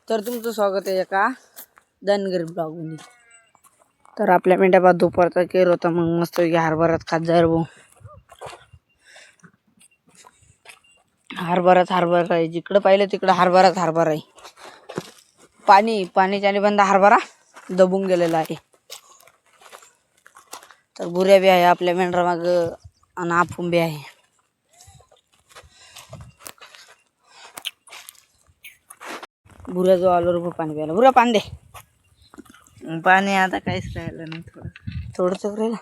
तर तुमचं स्वागत आहे एका धनगर ब्लॉगमध्ये. तर आपल्या मेंढ्या बाद दुपारचा केर होता, मग मस्त हरभऱ्यात खात जाईल भाऊ. हरभरा आहे, जिकडं पाहिलं तिकडं हरभरा आहे. पाणीच्याने बंद हरभरा दबून गेलेला आहे. तर बुऱ्या बी आहे आपल्या मेंढरा माग आणि आपण बी आहे. बुऱ्या जो आलो पाणी प्यायला. बुऱ्या पाणी दे. पाणी आता काहीच राहिलं नाही, थोडंच राहिलं.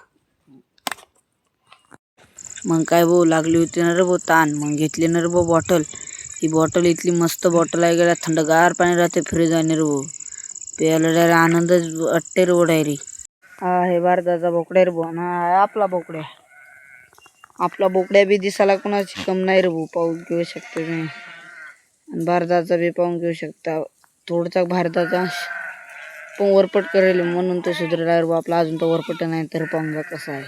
मग काय भाऊ लागली होती ना रे भाऊ ताण, मग घेतली ना रे भाऊ बॉटल. ही बॉटल इथली मस्त बॉटल आहे, गेल्या थंडगार पाणी राहते फ्रीज आहे रे भाऊ. प्यायला डायरेक्ट आनंदच वाटते रे भाऊ डायरेक्ट. हा हे भारताचा बोकड्या रे भाऊ, ना आपला बोकड्या. आपला बोकड्या बी दिसायला कोणाची कम नाही रे भाऊ, पाहून घेऊ शकते तुम्ही. आणि भारताचा बी पाहून घेऊ शकता. थोडचा भारताचा पण वरपट करेल म्हणून तो सुधारला रे भाऊ आपला. अजून तो वरपट नाही तर पाहून जा कसा आहे.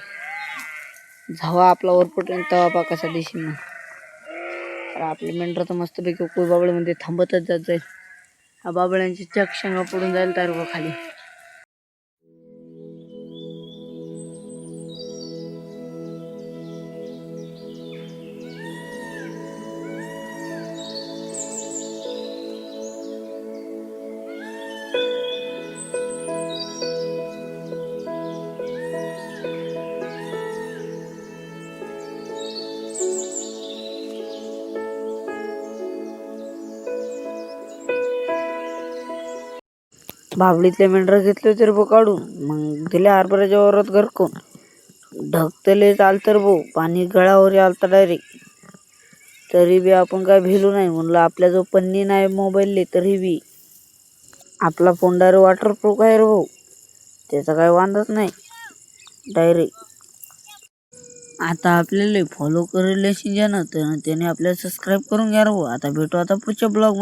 जेव्हा आपला वरपट तेव्हा पा कसा दिसेल ना. तर आपले मेंढर तर मस्तपैकी कोई बाबळ्यामध्ये थांबतच जात जाईल. हा बाबळ्यांची चक शेंगा पडून जाईल तर खाली. भाबडीतले मेंढर घेतले तर भाऊ काढून, मग दिले हरभऱ्याच्या वावरात गरकून. ढकतले चालतर भाऊ, पाणी गळावर आलता डायरेक्ट. तरी बी आपण काय भिलो नाही, म्हणलं आपल्या जो पन्नी नाही मोबाईलले तरी बी आपला फोन डायरेक्ट वॉटरप्रूफ आहे रे भाऊ, त्याचा काय वांधच नाही डायरेक्ट. आता आपल्याला फॉलो करेल ज्यानं त्याने आपल्याला सबस्क्राईब करून घ्या रे भाऊ. आता भेटू आता पुढच्या ब्लॉग मध्ये.